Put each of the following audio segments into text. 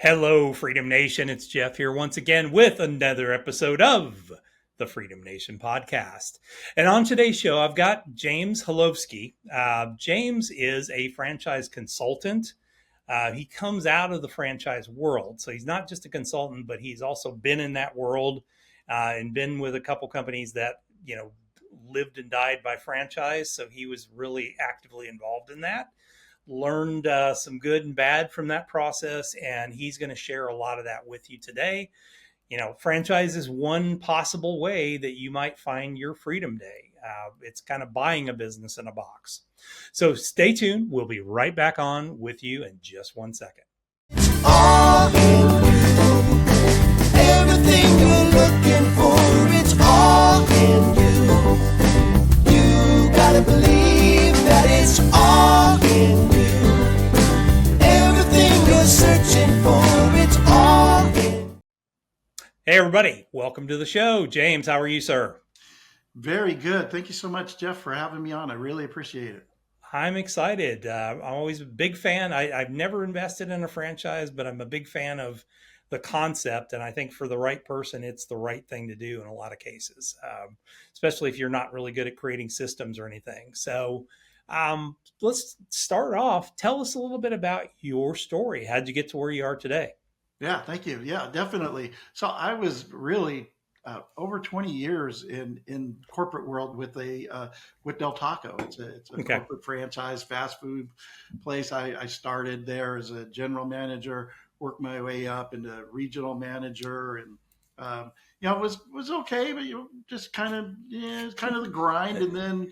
Hello, Freedom Nation. It's Jeff here once again with another episode of the Freedom Nation podcast. And on today's show, I've got James Hilovsky. James is a franchise consultant. He comes out of the franchise world. So he's not just a consultant, but he's also been in that world and been with a couple companies that, lived and died by franchise. So he was really actively involved in that. Learned some good and bad from that process, and he's going to share a lot of that with you today. Franchise is one possible way that you might find your freedom day. It's kind of buying a business in a box. So stay tuned. We'll be right back on with you in just 1 second. All in you. Everything you're looking for, it's all in you. You gotta believe that it's all in you. Searching for it's all in. Hey everybody, welcome to the show. James, how are you, sir? Very good. Thank you so much, Jeff, for having me on. I really appreciate it. I'm excited. I'm always a big fan. I've never invested in a franchise, but I'm a big fan of the concept. And I think for the right person, it's the right thing to do in a lot of cases, especially if you're not really good at creating systems or anything. So let's start off. Tell us a little bit about your story. How'd you get to where you are today? Yeah, thank you. Yeah, definitely. So I was really over 20 years in corporate world with Del Taco. It's a Okay. corporate franchise fast food place. I started there as a general manager, worked my way up into regional manager, and it was okay, but just kind of it's kind of the grind, and then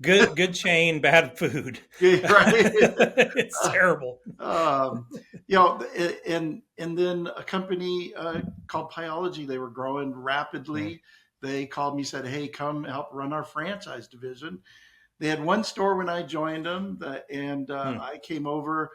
good chain, bad food. yeah, right. It's terrible. And then a company called Pyology, they were growing rapidly. They called me, said, "Hey, come help run our franchise division." They had one store when I joined them, and I came over.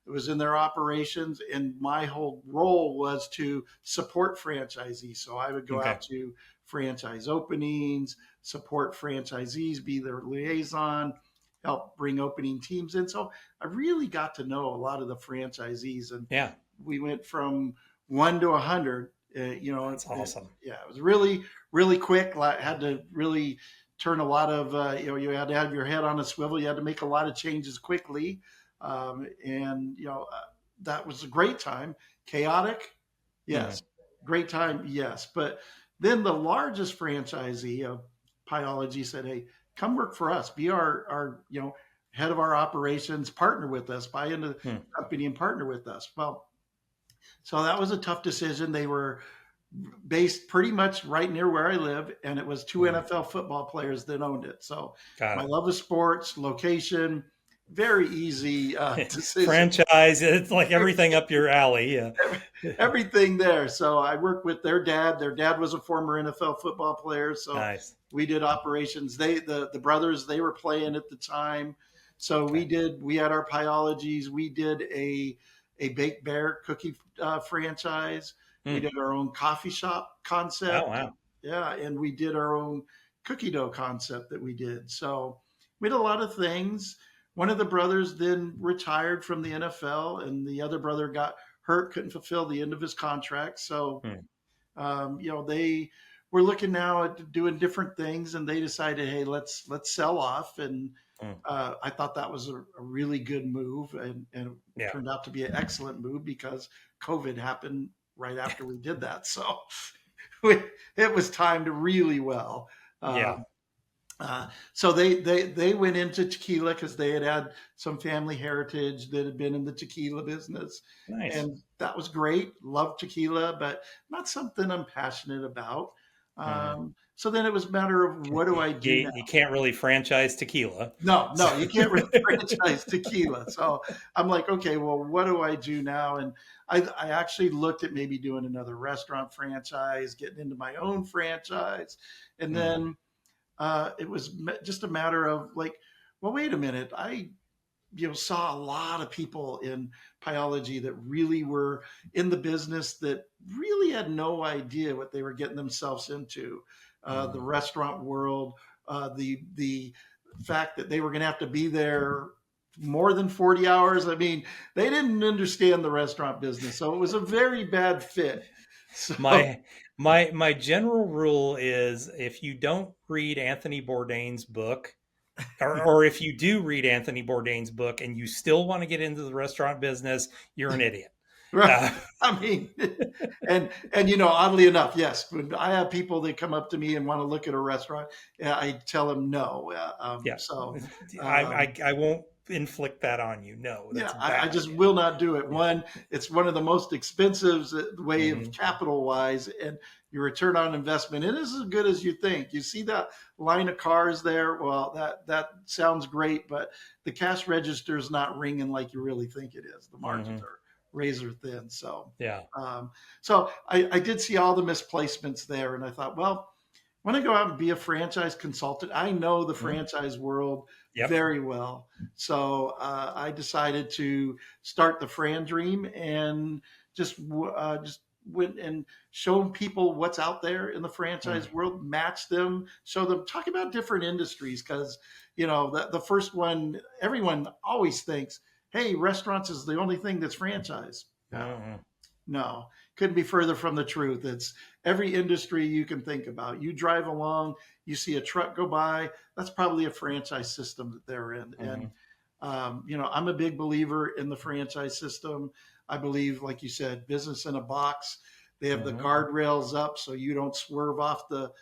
It was in their operations, and my whole role was to support franchisees. So I would go out to franchise openings, support franchisees, be their liaison, help bring opening teams in. So I really got to know a lot of the franchisees, and we went from 1 to 100. That's awesome. It was really, really quick. I had to really turn a lot of, you had to have your head on a swivel. You had to make a lot of changes quickly. That was a great time. Chaotic, yes. Great time, yes. But then the largest franchisee of Pyology said, "Hey, come work for us. Be our head of our operations. Partner with us. Buy into the company and partner with us." Well, so that was a tough decision. They were based pretty much right near where I live, and it was two NFL football players that owned it. So my love of sports, location. Very easy decision. Franchise, it's like everything up your alley. Yeah. Everything there. So I worked with their dad. Their dad was a former NFL football player. So we did operations. The brothers, they were playing at the time. So we had our Pyologies. We did a Baked Bear cookie franchise. We did our own coffee shop concept. Oh, wow. Yeah. And we did our own cookie dough concept that we did. So we did a lot of things. One of the brothers then retired from the NFL, and the other brother got hurt, couldn't fulfill the end of his contract. So, they were looking now at doing different things, and they decided, "Hey, let's sell off." And I thought that was a really good move, and it turned out to be an excellent move because COVID happened right after we did that. So it was timed really well. So they went into tequila because they had some family heritage that had been in the tequila business. Nice. And that was great. Love tequila, but not something I'm passionate about. So then it was a matter of what do I do now? You can't really franchise tequila. No, you can't really franchise tequila. So I'm like, okay, well, what do I do now? And I actually looked at maybe doing another restaurant franchise, getting into my own franchise. And then it was just a matter of like, well, wait a minute. I saw a lot of people in Pyology that really were in the business that really had no idea what they were getting themselves into. The restaurant world, the fact that they were going to have to be there more than 40 hours. I mean, they didn't understand the restaurant business. So it was a very bad fit. So, My general rule is if you don't read Anthony Bourdain's book, or if you do read Anthony Bourdain's book and you still want to get into the restaurant business, you're an idiot. right. Uh, I mean, and oddly enough, yes, when I have people that come up to me and want to look at a restaurant, I tell them no. yeah, Um, I won't inflict that on you. No, yeah, that's I bad. just will not do it. Yeah. One, it's one of the most expensive way of Hmm. capital wise, and your return on investment it is as good as you think. You see that line of cars there? Well, that sounds great, but the cash register is not ringing like you really think it is. The margins Hmm. are razor thin. So, Yeah. um, so I did see all the misplacements there, and I thought, well, when I go out and be a franchise consultant, I know the Hmm. franchise world Yep. very well. So I decided to start the Fran Dream and just went and showed people what's out there in the Mm. franchise world, match them, show them, talk about different industries because the first one, everyone always thinks, hey, restaurants is the only thing that's franchise. No, Hmm. no, couldn't be further from the truth. It's every industry you can think about. You drive along, you see a truck go by, that's probably a franchise system that they're in. And, Hmm. I'm a big believer in the franchise system. I believe, like you said, business in a box. They have the Hmm. guardrails up so you don't swerve off the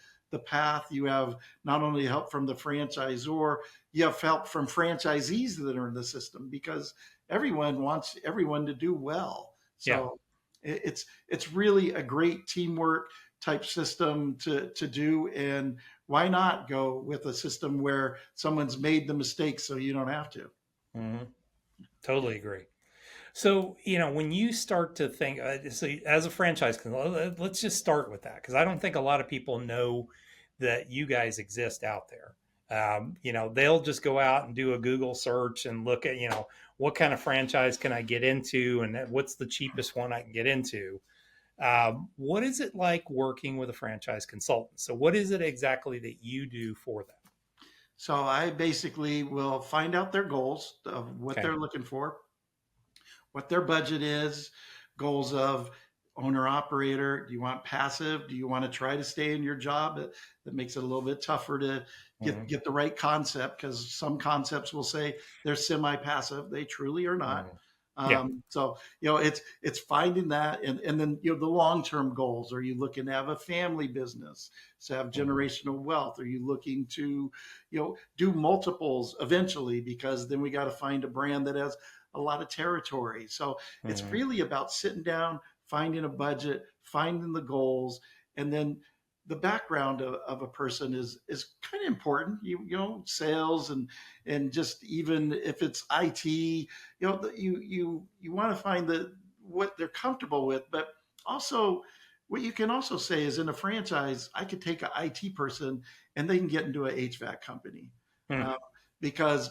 path. You have not only help from the franchisor, you have help from franchisees that are in the system because everyone wants everyone to do well. Yeah. So it's really a great teamwork type system to do. And why not go with a system where someone's made the mistake so you don't have to? Hmm. Totally agree. So, when you start to think, so as a franchise, let's just start with that because I don't think a lot of people know that you guys exist out there. They'll just go out and do a Google search and look at, what kind of franchise can I get into and what's the cheapest one I can get into. What is it like working with a franchise consultant? So, what is it exactly that you do for them? So I basically will find out their goals of what Okay. they're looking for, what their budget is, goals of owner operator. Do you want passive? Do you want to try to stay in your job? That makes it a little bit tougher to get Hmm. get the right concept because some concepts will say they're semi-passive. They truly are not. Hmm. Yeah. So it's finding that and then the long-term goals. Are you looking to have a family business to have Hmm. generational wealth? Are you looking to do multiples eventually? Because then we got to find a brand that has a lot of territory. So it's Hmm. really about sitting down, finding a budget, finding the goals, and then the background of a person is kind of important. Sales and just even if it's IT, you want to find what they're comfortable with, but also what you can also say is in a franchise, I could take an IT person and they can get into a HVAC company Hmm. uh, because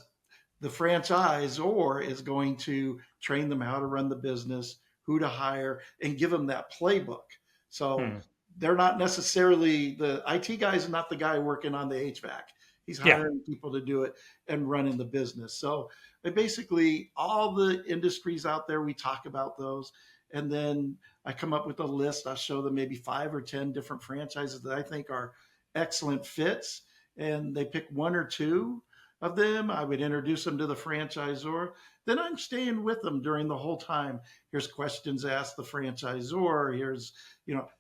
the franchisor is going to train them how to run the business, who to hire, and give them that playbook. So Hmm. they're not necessarily the IT guy is not the guy working on the HVAC. He's Yeah. hiring people to do it and running the business. So basically, all the industries out there, we talk about those. And then I come up with a list. I'll show them maybe 5 or 10 different franchises that I think are excellent fits. And they pick one or two of them. I would introduce them to the franchisor. Then I'm staying with them during the whole time. Here's questions asked the franchisor. Here's,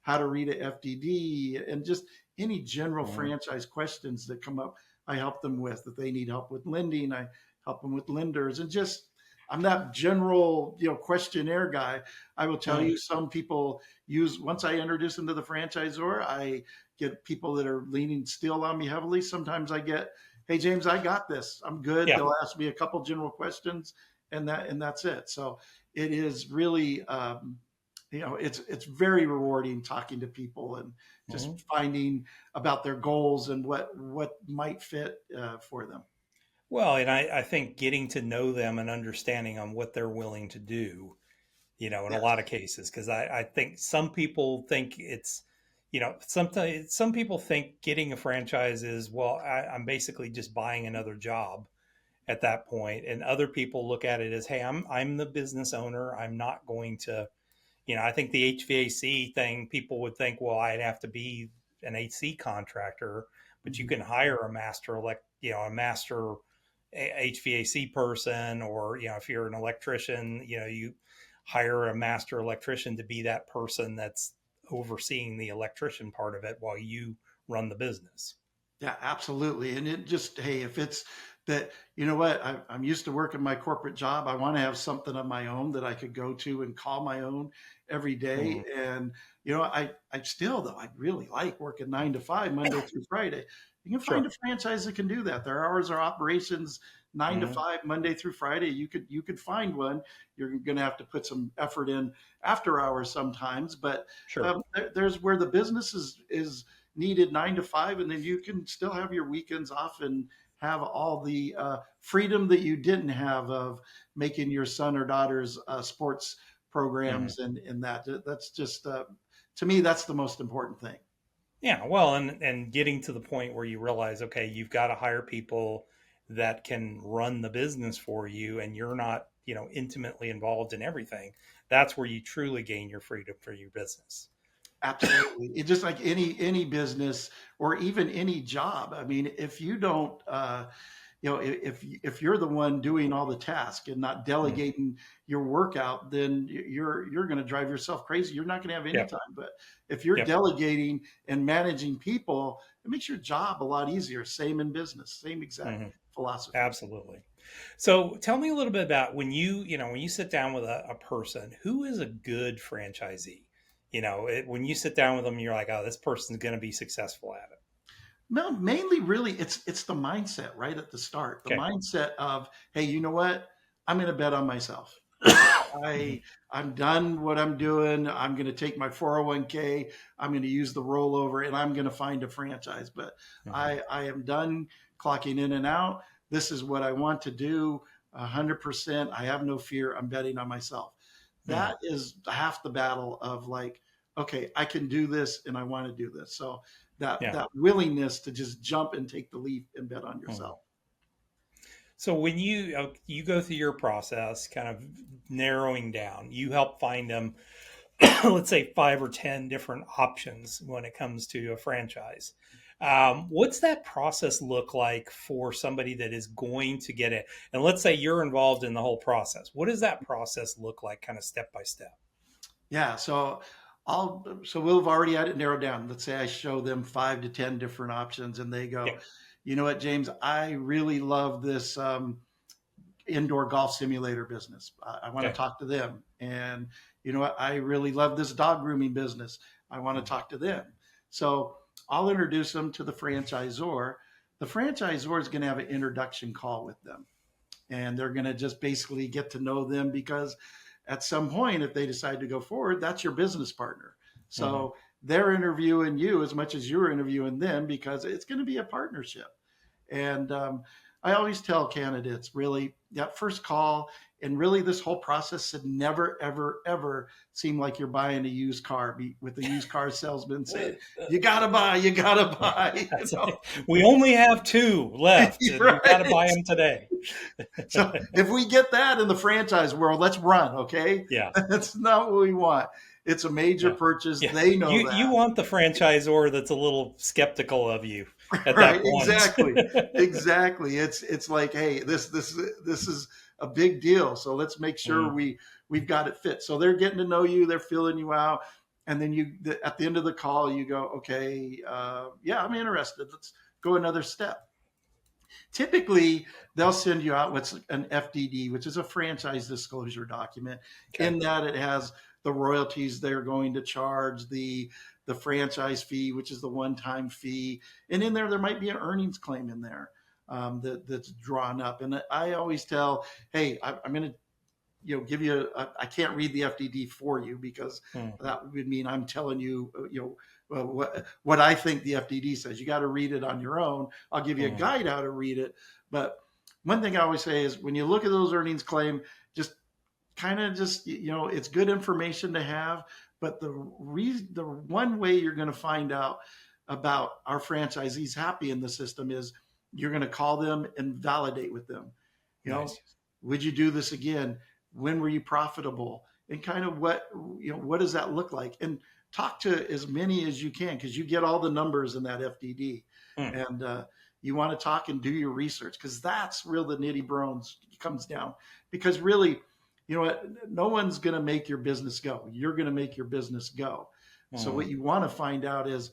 how to read a FDD and just any general Hmm. franchise questions that come up. I help them with. If they need help with lending, I help them with lenders and just I'm that general, questionnaire guy. I will tell Hmm. you some people use once I introduce them to the franchisor, I get people that are leaning still on me heavily. Sometimes I get, hey James, I got this. I'm good. Yeah. They'll ask me a couple general questions and that's it. So it is really it's very rewarding talking to people and just Hmm. finding about their goals and what might fit for them. Well, and I think getting to know them and understanding on what they're willing to do, in a lot Yes. of cases, because I think some people think it's, sometimes some people think getting a franchise is, well, I'm basically just buying another job. at that point, and other people look at it as, hey, I'm the business owner. I'm not going to, I think the HVAC thing, people would think, well, I'd have to be an AC contractor, but you Mhm. can hire a master a master HVAC person, or if you're an electrician, you hire a master electrician to be that person that's overseeing the electrician part of it while you run the business. Yeah, absolutely. And it just, hey, if it's that, you know what, I'm used to working my corporate job. I want to have something of my own that I could go to and call my own every day. Mhm. And, I still, though, I really like working 9 to 5, Monday through Friday. You can find Sure. a franchise that can do that. Their hours are operations nine to Mhm. five, Monday through Friday. You could find one. You're going to have to put some effort in after hours sometimes, but Sure. there's where the business is needed 9 to 5, and then you can still have your weekends off and have all the freedom that you didn't have of making your son or daughter's sports Mhm. programs and that's just to me that's the most important thing. Yeah, well, and getting to the point where you realize, okay, you've got to hire people that can run the business for you, and you're not, intimately involved in everything. That's where you truly gain your freedom for your business. Absolutely. It's just like any business or even any job. I mean, if you don't if you're the one doing all the tasks and not Mm. delegating your workout, then you're going to drive yourself crazy. You're not going to have any Yep. time. But if you're Yep. delegating and managing people, it makes your job a lot easier. Same in business, same exact Hmm. philosophy. Absolutely. So tell me a little bit about when you sit down with a person, who is a good franchisee? When you sit down with them, you're like, oh, this person's going to be successful at it. No, mainly really it's the mindset right at the start. The Okay. mindset of, hey, you know what? I'm going to bet on myself. Hmm. I'm done what I'm doing. I'm going to take my 401k. I'm going to use the rollover and I'm going to find a franchise. But Hmm. I am done clocking in and out. This is what I want to do 100%. I have no fear. I'm betting on myself. Hmm. That is half the battle of like, okay, I can do this and I want to do this. So that Yeah. that willingness to just jump and take the leap and bet on Mhm. yourself. So when you go through your process, kind of narrowing down, you help find them, let's say 5 or 10 different options when it comes to a franchise. What's that process look like for somebody that is going to get it? And let's say you're involved in the whole process. What does that process look like, kind of step by step? Yeah, so we'll have already had it narrowed down. Let's say I show them 5 to 10 different options, and they Yeah. go, you know what, James, I really love this indoor golf simulator business. I want to Okay. talk to them, and you know what, I really love this dog grooming business. I want to Mhm. talk to them. So I'll introduce them to the franchisor. The franchisor is going to have an introduction call with them, and they're going to just basically get to know them because at some point if they decide to go forward, that's your business partner. Mhm. So they're interviewing you as much as you're interviewing them because it's going to be a partnership. And I always tell candidates really that first call and really this whole process should never, ever, ever seem like you're buying a used car with a used car salesman saying, you got to buy, you got to buy, That's it. We only have two left, and you got to buy right? them today. So if we get that in the franchise world, let's run. Okay, Yeah. that's not what we want. It's a major Yeah. purchase. Yeah. They know You that, want the franchisor that's a little skeptical of you at right? that point. Exactly, exactly. It's like, hey, this is a big deal. So let's make sure Mm. we've got it fit. So they're getting to know you. They're filling you out, and then at the end of the call, you go, okay, yeah, I'm interested. Let's go another step. Typically, they'll send you out what's an FDD, which is a franchise disclosure document. Okay. In that, it has the royalties they're going to charge, the franchise fee, which is the one-time fee, and in there might be an earnings claim in there that's drawn up. And I always tell, hey, I'm going to give you I can't read the FDD for you because Mm. that would mean I'm telling you what I think the FDD says. You got to read it on your own. I'll give you a Mm. guide how to read it. But one thing I always say is when you look at those earnings claim, just kind of just it's good information to have. But the one way you're going to find out about our franchisees happy in the system is you're going to call them and validate with them. You know, Nice. would you do this again? When were you profitable? And kind of what does that look like? And talk to as many as you can, because you get all the numbers in that FDD. Hmm. And you want to talk and do your research, because that's real the nitty bones comes down. Because really, you know what? No one's going to make your business go. You're going to make your business go. So Hmm. what you want to find out is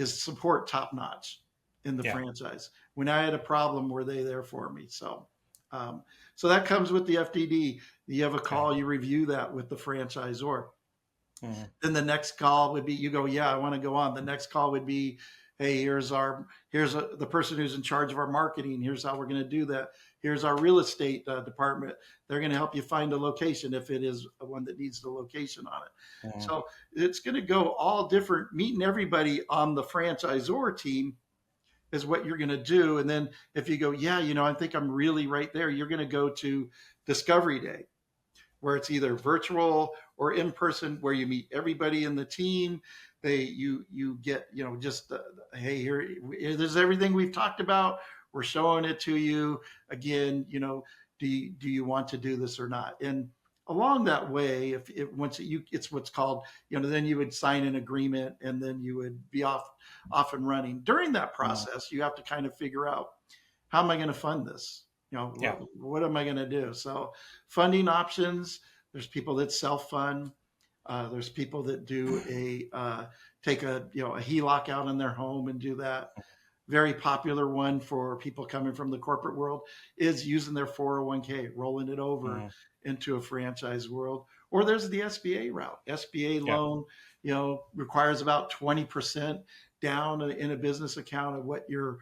support top notch in the Yeah. franchise. When I had a problem, were they there for me? Um, so that comes with the FDD. You have a Okay. call, you review that with the franchisor. Hmm. Then the next call would be, you go, yeah, I want to go on. The next call would be, hey, the person who's in charge of our marketing. Here's how we're going to do that. Here's our real estate department. They're going to help you find a location if it is one that needs the location on it. Hmm. So it's going to go all different. Meeting everybody on the franchisor team is what you're going to do. And then if you go, yeah, I think I'm really right there, you're going to go to Discovery Day, where it's either virtual or in person, where you meet everybody in the team. You get, just hey, here, this is everything we've talked about. We're showing it to you again. Do you want to do this or not? And along that way, if once it's what's called, then you would sign an agreement, and then you would be off and running. During that Hmm. process, you have to kind of figure out, how am I going to fund this? Yeah. What am I going to do? So funding options, there's people that self fund. There's people that do take a HELOC out in their home and do that. Very popular one for people coming from the corporate world is using their 401k, rolling it over Hmm. into a franchise world. Or there's the SBA route. SBA Yeah. loan, requires about 20% down in a business account of what your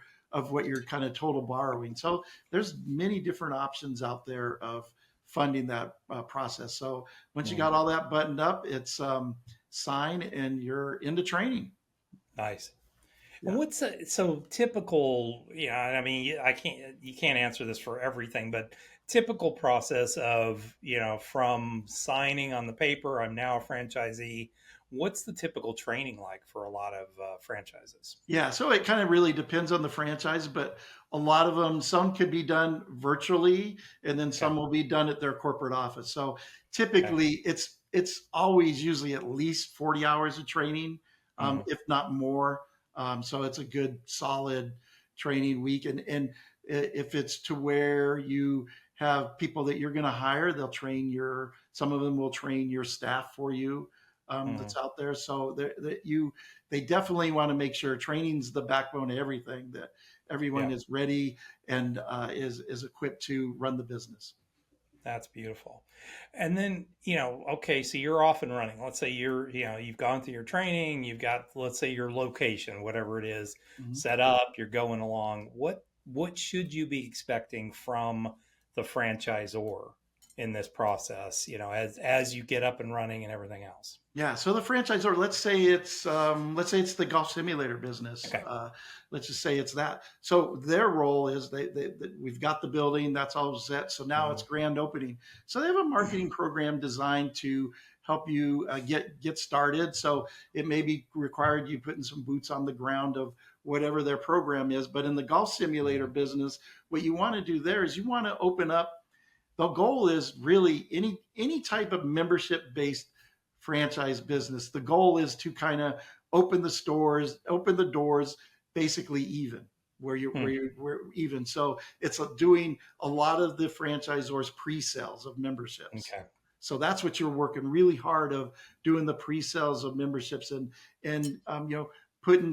kind of total borrowing. So there's many different options out there of funding that process. So once you Hmm. got all that buttoned up, it's sign and you're into training. Nice. And Yeah. what's so typical? Yeah, I mean, you can't answer this for everything, but typical process of, from signing on the paper, I'm now a franchisee. What's the typical training like for a lot of franchises? Yeah, so it kind of really depends on the franchise, but a lot of them, some could be done virtually, and then Okay. some will be done at their corporate office. So Okay. typically, it's always usually at least 40 hours of training, Hmm. if not more. So it's a good solid training week, and if it's to where you have people that you're going to hire, they'll train some of them will train your staff for you, Hmm. that's out there. So they definitely want to make sure training's the backbone of everything, that everyone Yeah. is ready and is equipped to run the business. That's beautiful. And then, okay, so you're off and running. Let's say you've gone through your training, you've got, let's say, your location, whatever it is, Mhm. set up, you're going along. What should you be expecting from the franchisor in this process, as you get up and running and everything else? Yeah, so the franchisor, let's say it's the golf simulator business. Okay. Let's just say it's that. So their role is we've got the building, that's all set. So now it's Mhm. grand opening. So they have a marketing program designed to help you get started. So it may be required you putting some boots on the ground of whatever their program is. But in the golf simulator Mhm. business, what you want to do there is you want to open up. The goal is really any type of membership based franchise business. The goal is to kind of open the doors basically even, where you where Hmm. you where even. So it's doing a lot of the franchisors pre-sales of memberships. Okay. So that's what you're working really hard of, doing the pre-sales of memberships, and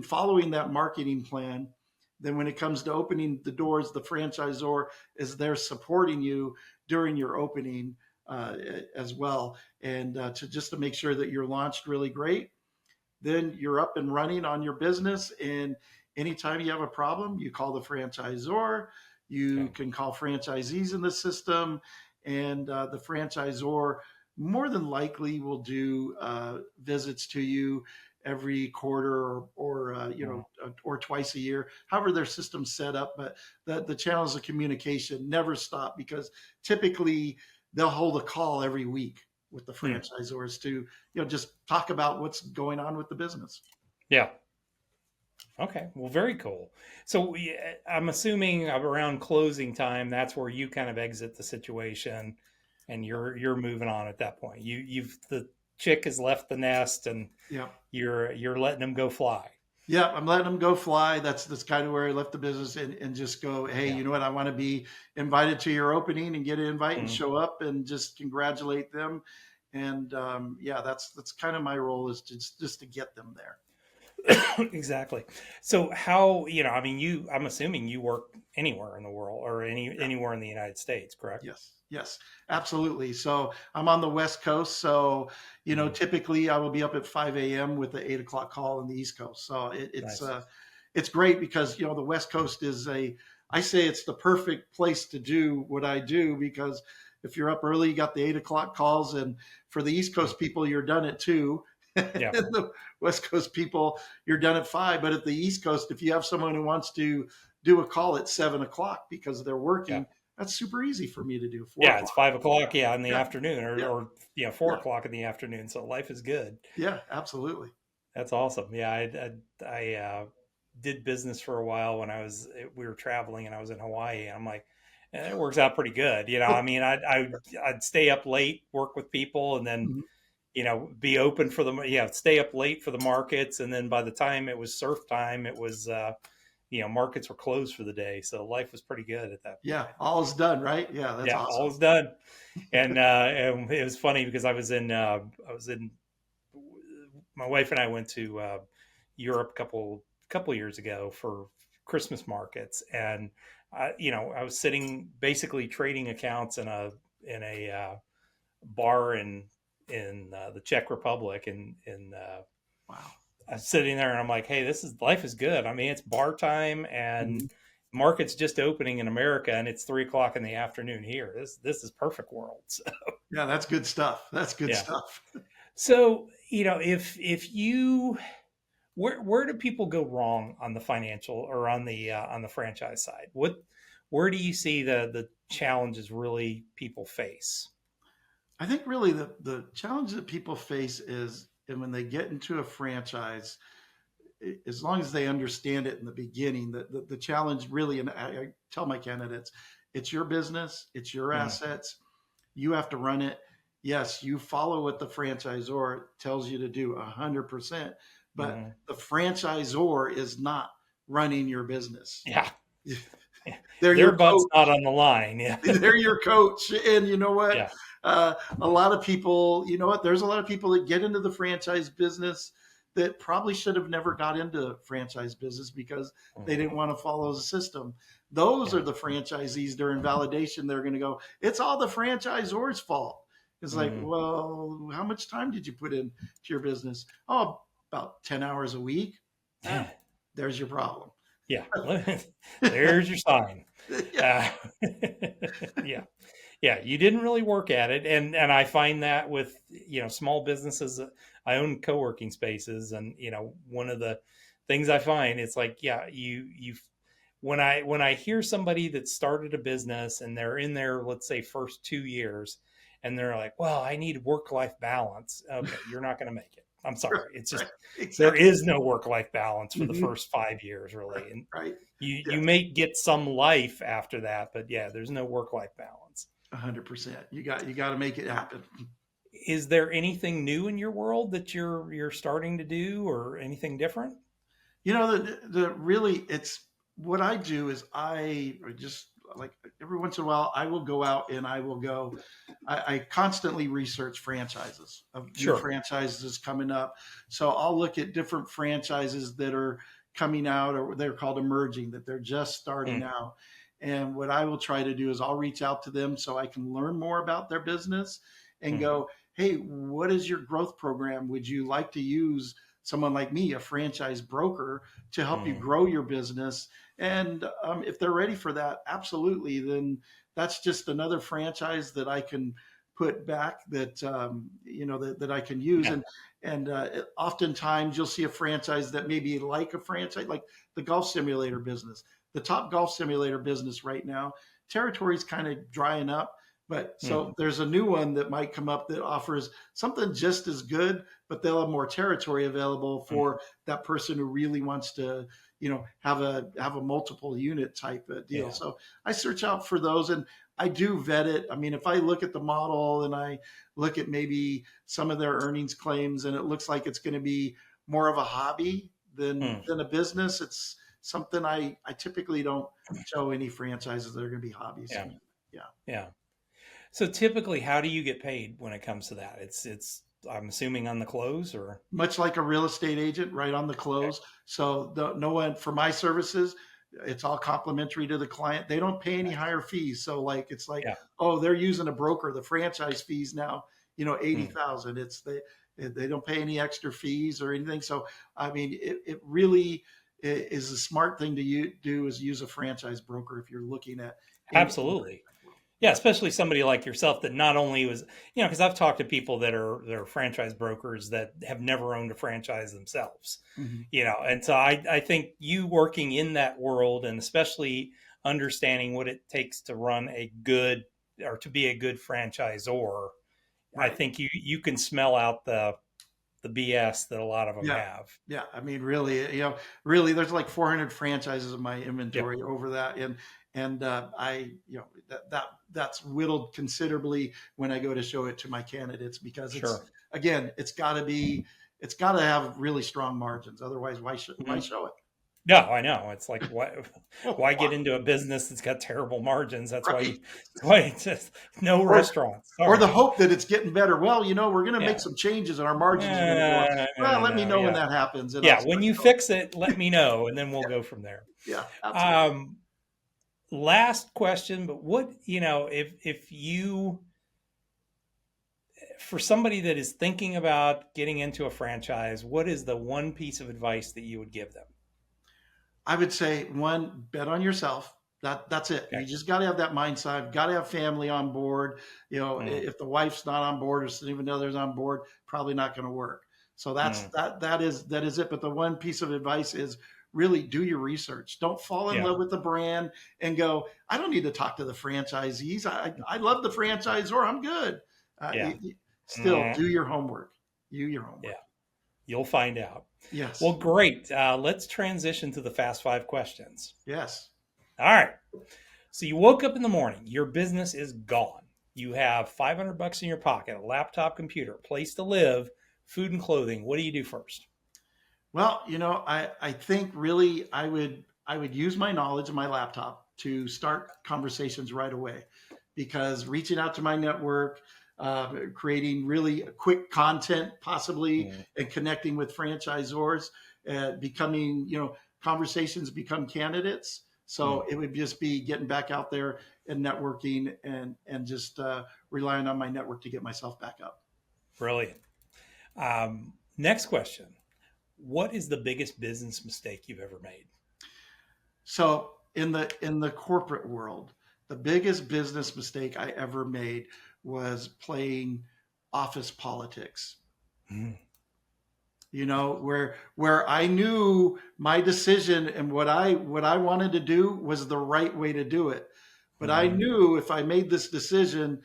following that marketing plan. Then when it comes to opening the doors, the franchisor is there supporting you during your opening uh, as well, and to make sure that you're launched really great. Then you're up and running on your business, and anytime you have a problem, you call the franchisor. You Okay. can call franchisees in the system, and the franchisor more than likely will do visits to you every quarter, Mhm. or twice a year, however their system's set up. But the channels of communication never stop, because typically they'll hold a call every week with the Hmm. franchisors to just talk about what's going on with the business. Yeah. Okay, well, very cool. So I'm assuming around closing time, that's where you kind of exit the situation, and you're moving on at that point. You've the chick has left the nest, and Yeah. you're letting them go fly. Yeah, I'm letting them go fly. That's kind of where I left the business and just go, hey, Yeah. you know what? I want to be invited to your opening and get an invite and Mhm. show up and just congratulate them. And yeah, that's kind of my role is just to get them there. Exactly. So how, I mean, I'm assuming you work anywhere in the world or Yeah. anywhere in the United States, correct? Yes, yes, absolutely. So I'm on the West Coast. So, Mhm. typically I will be up at 5 a.m. with the 8 o'clock call on the East Coast. So Nice. it's great because, the West Coast is I say it's the perfect place to do what I do because if you're up early, you got the 8 o'clock calls. And for the East Mhm. Coast people, you're done at 2. And Yeah. the West Coast people, you're done at 5. But at the East Coast, if you have someone who wants to do a call at 7 o'clock because they're Yeah. working, that's super easy for me to do. four Yeah. It's o'clock. 5 o'clock. Yeah. In the Yeah, afternoon yeah, or 4 o'clock in the afternoon. So life is good. yeah, absolutely. That's awesome. Yeah, I did business for a while when we were traveling and I was in Hawaii. And I'm like, it works out pretty good. I mean, I'd stay up late, work with people, and then Mhm. be open for stay up late for the markets, and then by the time it was surf time, it was markets were closed for the day, so life was pretty good at that Yeah, point. all's done, right? Yeah, that's Yeah, all awesome. was done, and it was funny because I was in my wife and I went to Europe a couple years ago for Christmas markets, and I was sitting basically trading accounts in a bar in the Czech Republic, and Wow. I'm sitting there and I'm like, hey, this is life is good. I mean, it's bar time and Mhm. market's just opening in America, and it's 3 o'clock in the afternoon here. This is perfect world. So, Yeah, that's good stuff. That's good yeah. stuff. So if you where do people go wrong on the financial or on the franchise side? Where do you see the challenges really people face? I think really the challenge that people face is, and when they get into a franchise, as long as they understand it in the beginning, the challenge really, and I tell my candidates, it's your business, it's your Mm, assets, you have to run it. Yes, you follow what the franchisor tells you to do 100%, but mm, the franchisor is not running your business. yeah, They're their your butt's coach. not on the line. Yeah, They're your coach. And you know what? yeah. A lot of people, you know what? There's a lot of people that get into the franchise business that probably should have never got into franchise business because they didn't Mhm, want to follow the system. Those are yeah. the franchisees during validation. They're going to go, it's all the franchisor's fault. It's like, Mm, well, how much time did you put into your business? Oh, about 10 hours a week. Eh, there's your problem. yeah. There's your sign. Yeah. Uh, yeah. Yeah, you didn't really work at it, and I find that with small businesses. I own co-working spaces, and one of the things I find, it's like, yeah, you when I hear somebody that started a business and they're in their, let's say, first 2 years, and they're like, well, I need work-life balance. Okay, you're not going to make it. I'm Right. sorry. It's just Right. there Exactly. is no work-life balance for the Mhm. first 5 years, really, Right. and Right. you Yes. may get some life after that, but yeah, there's no work-life balance. 100%. You got to make it happen. Is there anything new in your world that you're starting to do or anything different? The really it's what I do is I just like every once in a while I will go out and I will go. I constantly research franchises of new Sure. franchises coming up. So I'll look at different franchises that are coming out or they're called emerging that they're just starting Mm, out. And what I will try to do is I'll reach out to them so I can learn more about their business and mhm, go, hey, what is your growth program? Would you like to use someone like me, a franchise broker, to help you mm, grow your business? And if they're ready for that, absolutely, then that's just another franchise that I can put back that I can use. yeah. And oftentimes you'll see a franchise that may be like a franchise, like the golf simulator business, the top golf simulator business right now. Territory is kind of drying up, But so Mm, there's a new one that might come up that offers something just as good, but they'll have more territory available mm, for that person who really wants to, have a multiple unit type of deal. yeah. So I search out for those, and I do vet it. I mean, if I look at the model and I look at maybe some of their earnings claims, and it looks like it's going to be more of a hobby than Mm, a business, it's something I typically don't show any franchises that are going to be hobbies. yeah. Yeah. Yeah. So typically, how do you get paid when it comes to that? It's I'm assuming on the close or Much like a real estate agent, right on the okay. close. So no one for my services, it's all complimentary to the client. They don't pay any Nice. higher fees. So like it's like, Yeah. oh, they're using a broker. The franchise fees now, Mm, 80,000. They don't pay any extra fees or anything. So I mean, it really is a smart thing to do is use a franchise broker if you're looking at anything. absolutely. Yeah, especially somebody like yourself that not only was, because I've talked to people that are franchise brokers that have never owned a franchise themselves, Mhm. and so I think you working in that world and especially understanding what it takes to run a good or to be a good franchisor, I Right. think you can smell out the BS that a lot of them Yeah. have. Yeah. I mean, really, really, there's like 400 franchises in my Yep. inventory over that. And that's whittled considerably when I go to show it to my candidates because Sure. again, it's got to have really strong margins. Otherwise, why Mhm. show it? Yeah, I know. It's like Oh, why wow. get into a business that's got terrible margins? Right. That's why it's just no Or, restaurants. or the Sorry. hope that it's getting better. Well, we're going to make Yeah. some changes and our margins are going to go up. Well, let me No. know when Yeah. that happens and I'll Yeah. see When what you you fix it, let me know, and then we'll go from there. Yeah, absolutely. Um, last question, but what if you for somebody that is thinking about getting into a franchise, what is the one piece of advice that you would give them? I would say one, bet on yourself. That's it. Okay. You just got to have that mindset. Got to have family on board. Mm, If the wife's not on board or significant other's on board, probably not going to work. So mm, that is it. But the one piece of advice is really do your research. Don't fall in yeah. love with the brand and go, I don't need to talk to the franchisees. I love the franchisor. I'm good. Yeah. Still Mm, do your homework. Do your yeah. homework. You'll find out. Well, Yes. great. Let's transition to the fast five questions. Yes. All right. So you woke up in the morning, your business is gone. You have 500 bucks in your pocket, a laptop, computer, place to live, food and clothing. What do you do first? Well, I think really I would use my knowledge of my laptop to start conversations right away, because reaching out to my network, creating really quick content, possibly, Mm, and connecting with franchisors, becoming conversations become candidates. mm, So it would just be getting back out there and networking and just relying on my network to get myself back up. brilliant. Next question. What is the biggest business mistake you've ever made? So in the corporate world, the biggest business mistake I ever made was playing office politics. Mm, Where I knew my decision and what I wanted to do was the right way to do it. But I mm, knew if I made this decision,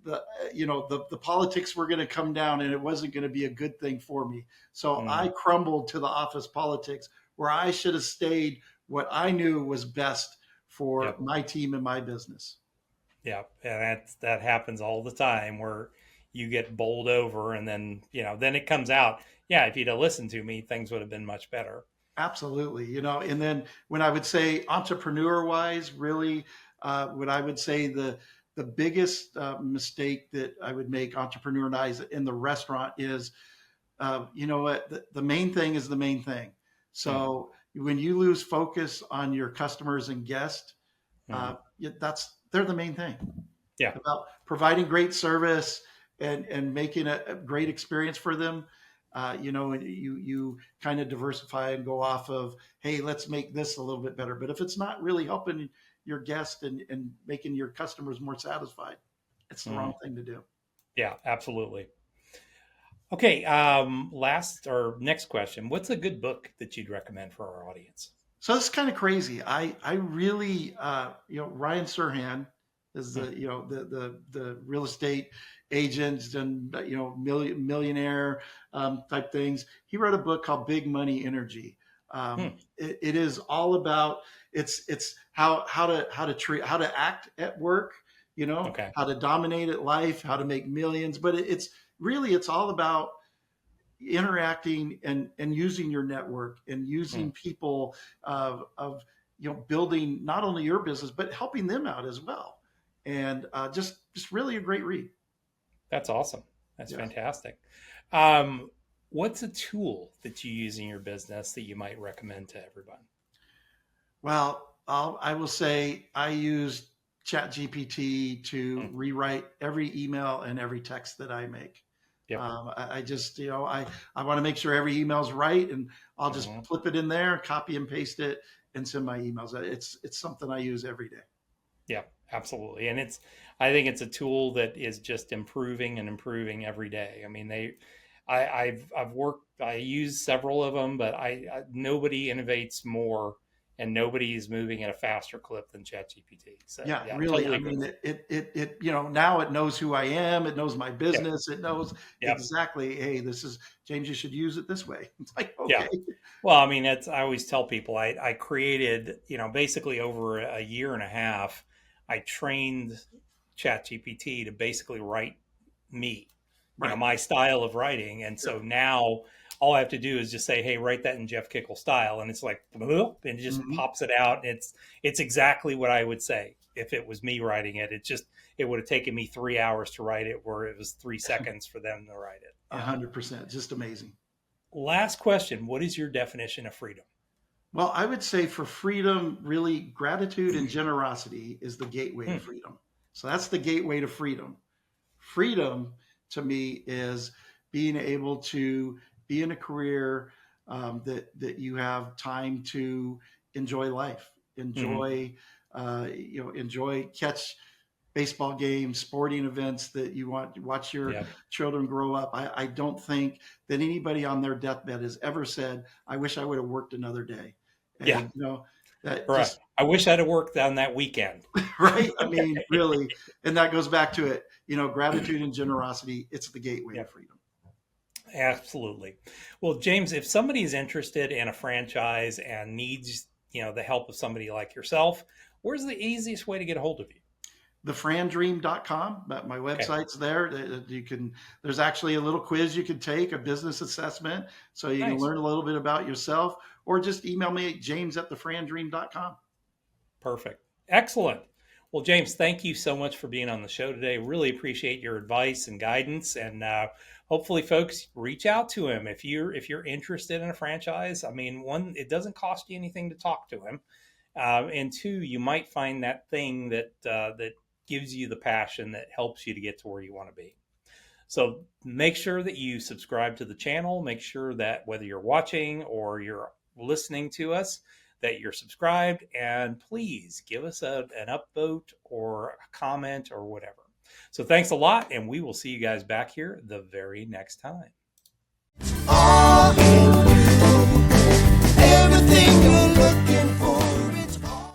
the politics were going to come down and it wasn't going to be a good thing for me. So I mm. crumbled to the office politics where I should have stayed what I knew was best for Yep. my team and my business. Yep. And that happens all the time where you get bowled over and then it comes out. Yeah, if you'd have listened to me, things would have been much better. Absolutely. And then when I would say entrepreneur wise, really, what I would say the biggest mistake that I would make entrepreneur wise in the restaurant is, you know what, the main thing is the main thing. Mm, So when you lose focus on your customers and guests, mm. they're the main thing. Yeah. About providing great service and making a great experience for them. You kind of diversify and go off of, hey, let's make this a little bit better. But if it's not really helping your guest and making your customers more satisfied, it's the wrong Mm, thing to do. yeah, absolutely. Okay. Last or next question. What's a good book that you'd recommend for our audience? So it's kind of crazy. I really, Ryan Serhant as Hmm. the the real estate agents and millionaire type things. He wrote a book called Big Money Energy. Hmm. It is all about it's how to act at work, Okay. how to dominate at life, how to make millions. But it's really it's all about interacting and using your network and Hmm. using people of building not only your business but helping them out as well. And just really a great read. That's awesome. That's Yeah. fantastic. Um, what's a tool that you use in your business that you might recommend to everyone? Well, I will say I use ChatGPT to Hmm. rewrite every email and every text that I make. Yep. I just, I want to make sure every email's right, and I'll just Hmm. flip it in there, copy and paste it, and send my emails. It's something I use every day. Yeah, absolutely. And I think it's a tool that is just improving and improving every day. I mean, I've worked, I use several of them, but nobody innovates more and nobody is moving at a faster clip than ChatGPT. So Yeah, yeah, really. totally I agree. mean, now it knows who I am. It knows my Yep. business. It knows Yep. exactly, hey, this is James, you should use it this way. It's like, Yeah. okay. Well, I mean, I always tell people I created, basically over a year and a half, I trained ChatGPT to basically write me, Right. my style of writing. And Yeah. so now all I have to do is just say, hey, write that in Jeff Kikel style. And it's like, and it just Hmm. pops it out. It's exactly what I would say if it was me writing it. It would have taken me 3 hours to write it, where it was 3 seconds for them to write it. A Yeah. 100%. Just amazing. Last question. What is your definition of freedom? Well, I would say for freedom, really, gratitude and generosity is the gateway to Hmm. freedom. So that's the gateway to freedom. Freedom to me is being able to be in a career that you have time to enjoy life, Hmm. enjoy catch baseball games, sporting events that you want to watch your Yeah. children grow up. I don't think that anybody on their deathbed has ever said, "I wish I would have worked another day." Yeah. And that Right. just I wish I'd have worked on that weekend. right. I mean, really, and that goes back to it. Gratitude and generosity. It's the gateway to Yep. freedom. Absolutely. Well, James, if somebody is interested in a franchise and needs, the help of somebody like yourself, where's the easiest way to get a hold of you? Thefrandream.com. My Okay. website's there. There's actually a little quiz you can take, a business assessment, so you can Nice. learn a little bit about yourself, or just email me at james@thefrandream.com. Perfect. Excellent. Well, James, thank you so much for being on the show today. Really appreciate your advice and guidance, and hopefully, folks, reach out to him if you're interested in a franchise. I mean, one, it doesn't cost you anything to talk to him, and two, you might find that thing that gives you the passion that helps you to get to where you want to be. So make sure that you subscribe to the channel. Make sure that whether you're watching or you're listening to us, that you're subscribed, and please give us an upvote or a comment or whatever. So thanks a lot, and we will see you guys back here the very next time.